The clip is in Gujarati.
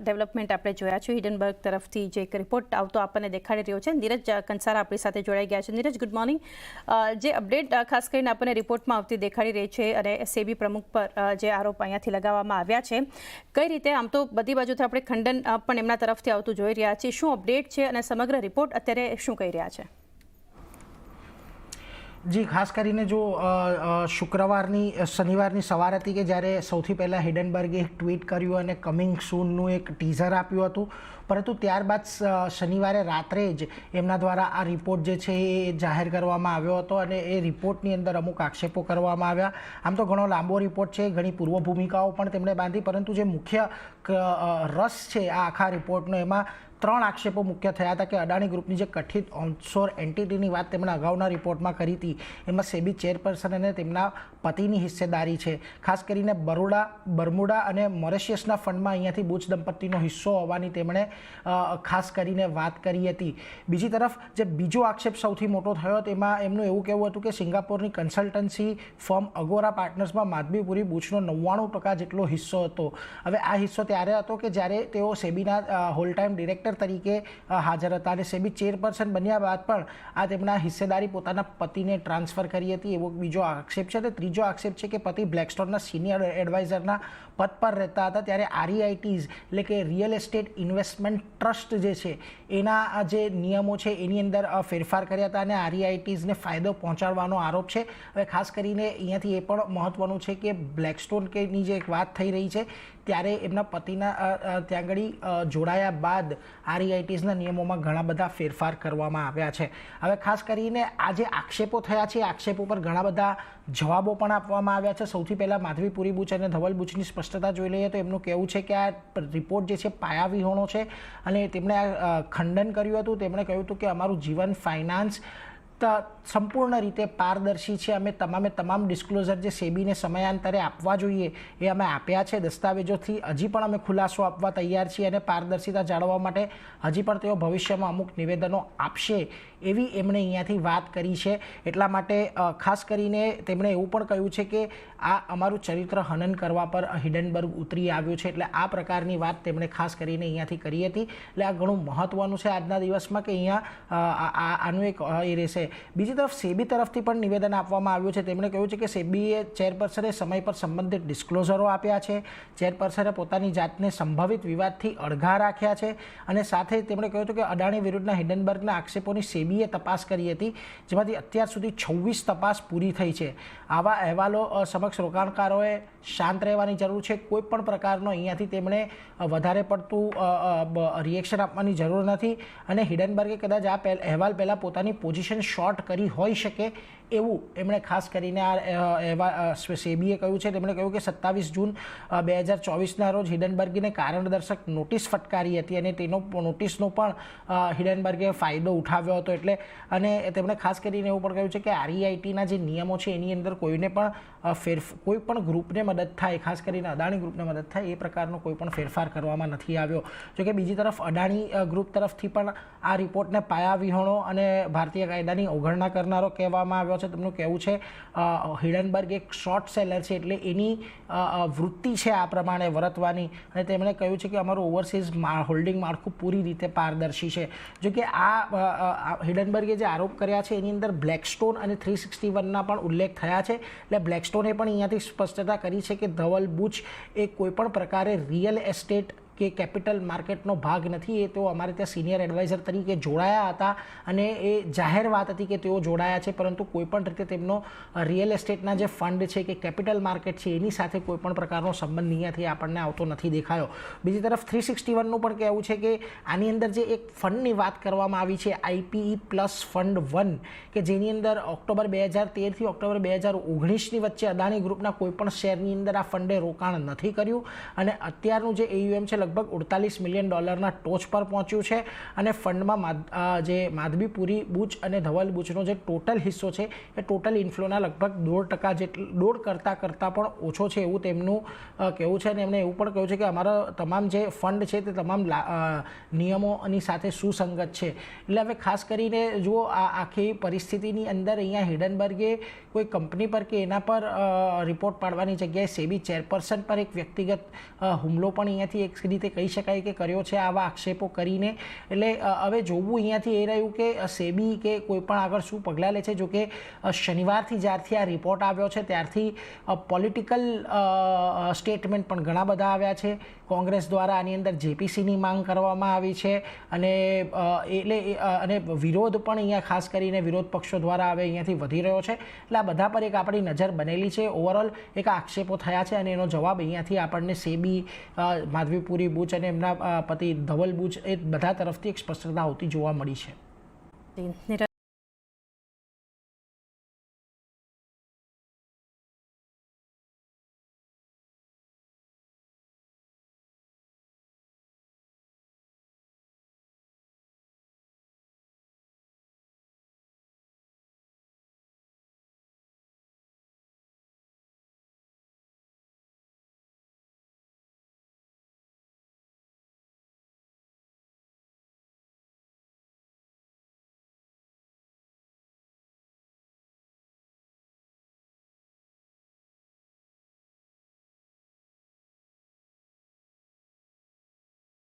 ડેવલપમેન્ટ આપણે જોયા છે હિડનબર્ગ તરફથી જે એક રિપોર્ટ આવતો આપણને દેખાડી રહ્યો છે. નીરજ કંસારા આપણી સાથે જોડાઈ ગયા છે. Neeraj, good morning. જે અપડેટ ખાસ કરીને આપણને રિપોર્ટમાં આવતી દેખાડી રહી છે અને સેબી પ્રમુખ પર જે આરોપ અહીંયાથી લગાવવામાં આવ્યા છે, કઈ રીતે આમ તો બધી બાજુથી આપણે ખંડન પણ એમના તરફથી આવતું જોઈ રહ્યા છીએ, શું અપડેટ છે અને સમગ્ર રિપોર્ટ અત્યારે શું કહી રહ્યા છે? જી, ખાસ કરીને જો શનિવારની સવાર હતી કે જ્યારે સૌથી પહેલાં હિડનબર્ગે એક ટ્વીટ કર્યું અને કમિંગ સૂનનું એક ટીઝર આપ્યું હતું, પરંતુ ત્યારબાદ શનિવારે રાત્રે જ એમના દ્વારા આ રિપોર્ટ જે છે એ જાહેર કરવામાં આવ્યો હતો અને એ રિપોર્ટની અંદર અમુક આક્ષેપો કરવામાં આવ્યા. આમ તો ઘણો લાંબો રિપોર્ટ છે, ઘણી પૂર્વ ભૂમિકાઓ પણ તેમણે બાંધી, પરંતુ જે મુખ્ય રસ છે આ આખા રિપોર્ટનો, એમાં 3 આક્ષેપો મુખ્ય થયા હતા કે અદાણી ગ્રુપની જે કથિત ઓનશોર એન્ટિટીની વાત તેમણે અગાઉના રિપોર્ટમાં કરી હતી, એમાં સેબી ચેરપર્સન અને તેમના પતિની હિસ્સેદારી છે. ખાસ કરીને બર્મુડા અને મોરેશિયસના ફંડમાં અહીંયાથી બુચ દંપતીનો હિસ્સો હોવાની તેમણે ખાસ કરીને વાત કરી હતી. બીજી તરફ જે બીજો આક્ષેપ સૌથી મોટો થયો તેમાં એમનું એવું કહેવું હતું કે સિંગાપોરની કન્સલ્ટન્સી ફર્મ અગોરા પાર્ટનર્સમાં માધવીપુરી બુચનો 99% જેટલો હિસ્સો હતો. હવે આ હિસ્સો ત્યારે હતો કે જ્યારે તેઓ સેબીના હોલ ટાઈમ ડિરેક્ટર તરીકે હાજર હતા અને સેબી ચેરપર્સન બન્યા બાદ પણ આ તેમના હિસ્સેદારી પોતાના પતિને ટ્રાન્સફર કરી હતી, એવો બીજો આક્ષેપ છે. અને ત્રીજો આક્ષેપ છે કે પતિ બ્લેકસ્ટોનના સિનિયર એડવાઇઝરના પદ પર રહેતા હતા ત્યારે REITs એટલે કે રિયલ એસ્ટેટ ઇન્વેસ્ટમેન્ટ ટ્રસ્ટ જે છે એના જે નિયમો છે એની અંદર ફેરફાર કર્યા હતા અને REITsને ફાયદો પહોંચાડવાનો આરોપ છે. હવે ખાસ કરીને અહીંયાથી એ પણ મહત્વનું છે કે બ્લેકસ્ટોન કેની જે એક વાત થઈ રહી છે ત્યારે એમના પતિના ત્યાં આગળ જોડાયા બાદ REITsના નિયમોમાં ઘણા બધા ફેરફાર કરવામાં આવ્યા છે. હવે ખાસ કરીને આ જે આક્ષેપો થયા છે, આક્ષેપો પર ઘણા બધા જવાબો પણ આપવામાં આવ્યા છે. સૌથી પહેલાં માધવીપુરી બુચ અને ધવલ બુચની સ્પષ્ટતા જોઈ લઈએ તો એમનું કહેવું છે કે આ રિપોર્ટ જે છે પાયાવિહોણો છે અને તેમણે આ ખંડન કર્યું હતું. તેમણે કહ્યું હતું કે અમારું જીવન ફાઇનાન્સ સંપૂર્ણ રીતે પારદર્શી છે. અમે તમામ ડિસ્ક્લોઝર જે સેબીને સમયાંતરે આપવા જોઈએ એ અમે આપ્યા છે. દસ્તાવેજોથી હજી પણ અમે ખુલાસો આપવા તૈયાર છીએ અને પારદર્શિતા જાળવવા માટે હજી પણ તેઓ ભવિષ્યમાં અમુક નિવેદનો આપશે એવી એમણે અહીંયાથી વાત કરી છે. એટલા માટે ખાસ કરીને તેમણે એવું પણ કહ્યું છે કે આ અમારું ચરિત્ર હનન કરવા પર હિડનબર્ગ ઉતરી આવ્યું છે. એટલે આ પ્રકારની વાત તેમણે ખાસ કરીને અહીંયાથી કરી હતી. એટલે આ ઘણું મહત્ત્વનું છે આજના દિવસમાં કે અહીંયા આનું એક એ રહેશે. બીજી તરફ સેબી તરફથી પણ નિવેદન આપવામાં આવ્યું છે. તેમણે કહ્યું છે કે સેબીએ ચેરપર્સને સમય પર સંબંધિત ડિસ્ક્લોઝરો આપ્યા છે, ચેરપર્સને પોતાની જાતને સંભવિત વિવાદથી અળગા રાખ્યા છે અને સાથે તેમણે કહ્યું હતું કે અદાણી વિરુદ્ધના હિડનબર્ગના આક્ષેપોની સેબીએ તપાસ કરી હતી, જેમાંથી અત્યાર સુધી 26 તપાસ પૂરી થઈ છે. આવા અહેવાલો સમક્ષ રોકાણકારોએ શાંત રહેવાની જરૂર છે. કોઈ પણ પ્રકારનો અહીંયાથી તેમણે વધારે પડતું રિએક્શન આપવાની જરૂર નથી અને હિડનબર્ગે કદાચ આ અહેવાલ પહેલાં પોતાની પોઝિશન શોર્ટ કરી હોઈ શકે એવું એમણે ખાસ કરીને આ સેબીએ કહ્યું છે. તેમણે કહ્યું કે 27 જૂન 2024ના રોજ હિડનબર્ગને કારણદર્શક નોટિસ ફટકારી હતી અને તેનો નોટિસનો પણ હિડનબર્ગે ફાયદો ઉઠાવ્યો હતો. એટલે અને તેમણે ખાસ કરીને એવું પણ કહ્યું છે કે REITના જે નિયમો છે એની અંદર કોઈને પણ કોઈ પણ ગ્રુપને મદદ થાય, ખાસ કરીને અદાણી ગ્રુપને મદદ થાય એ પ્રકારનો કોઈ પણ ફેરફાર કરવામાં નથી આવ્યો. જોકે બીજી તરફ અદાણી ગ્રુપ તરફથી પણ આ રિપોર્ટને પાયાવિહોણો અને ભારતીય કાયદાની અવગણના કરનારો કહેવામાં આવ્યો છે. તેમનું કહેવું છે હિડનબર્ગ એક શોર્ટ સેલર છે એટલે એની વૃત્તિ છે આ પ્રમાણે વર્તવાની અને તેમણે કહ્યું છે કે અમારું ઓવરસીઝ હોલ્ડિંગ માળખું પૂરી રીતે પારદર્શી છે. જોકે આ હિડનબર્ગે જે આરોપ કર્યા છે એની અંદર બ્લેકસ્ટોન અને 361ના પણ ઉલ્લેખ થયા છે. એટલે બ્લેકસ્ટોને પણ અહીંયાથી સ્પષ્ટતા કરી છે કે ધવલ બુચ એ કોઈપણ પ્રકારે રિયલ એસ્ટેટ કે કેપિટલ માર્કેટનો ભાગ નથી. એ તેઓ અમારે ત્યાં સિનિયર એડવાઇઝર તરીકે જોડાયા હતા અને એ જાહેર વાત હતી કે તેઓ જોડાયા છે, પરંતુ કોઈપણ રીતે તેમનો રિયલ એસ્ટેટના જે ફંડ છે કે કેપિટલ માર્કેટ છે એની સાથે કોઈપણ પ્રકારનો સંબંધ અહીંયાથી આપણને આવતો નથી દેખાયો. બીજી તરફ 361નું પણ કહેવું છે કે આની અંદર જે એક ફંડની વાત કરવામાં આવી છે IPE પ્લસ ફંડ 1 કે જેની અંદર ઓક્ટોબર 2013થી ઓક્ટોબર 2019ની વચ્ચે અદાણી ગ્રુપના કોઈપણ શેરની અંદર આ ફંડે રોકાણ નથી કર્યું અને અત્યારનું જે AUM છે લગભગ $48 મિલિયન ટોચ પર પહોંચ્યું છે અને ફંડમાં જે માધવીપુરી બુચ અને ધવલ બુચનો જે ટોટલ હિસ્સો છે એ ટોટલ ઇન્ફ્લોના લગભગ 1.5% કરતાં પણ ઓછો છે એવું તેમનું કહેવું છે. અને એમણે એવું પણ કહ્યું છે કે અમારા તમામ જે ફંડ છે તે તમામ નિયમોની સાથે સુસંગત છે. એટલે હવે ખાસ કરીને જો આ આખી પરિસ્થિતિની અંદર અહીંયા હિડનબર્ગે કોઈ કંપની પર કે એના પર રિપોર્ટ પાડવાની જગ્યાએ સેબી ચેરપર્સન પર એક વ્યક્તિગત હુમલો પણ અહીંયાથી એક રીતે કહી શકાય કે કર્યો છે આવા આક્ષેપો કરીને. એટલે હવે જોવું અહીંયાથી એ રહ્યું કે સેબી કે કોઈ પણ આગળ શું પગલાં લે છે. જો કે શનિવારથી જ્યારથી આ રિપોર્ટ આવ્યો છે ત્યારથી પોલિટિકલ સ્ટેટમેન્ટ પણ ઘણા બધા આવ્યા છે. કોંગ્રેસ દ્વારા આની અંદર જેપીસીની માંગ કરવામાં આવી છે અને અને વિરોધ પણ અહીંયા ખાસ કરીને વિરોધ પક્ષો દ્વારા હવે અહીંયાથી વધી રહ્યો છે. એટલે આ બધા પર એક આપણી નજર બનેલી છે. ઓવરઓલ એક આક્ષેપો થયા છે અને એનો જવાબ અહીંયાથી આપણને સેબી, માધવીપુરી બુચ અને એમના પતિ ધવલ બુચ એ બધા તરફથી એક સ્પષ્ટતા આવતી જોવા મળી છે.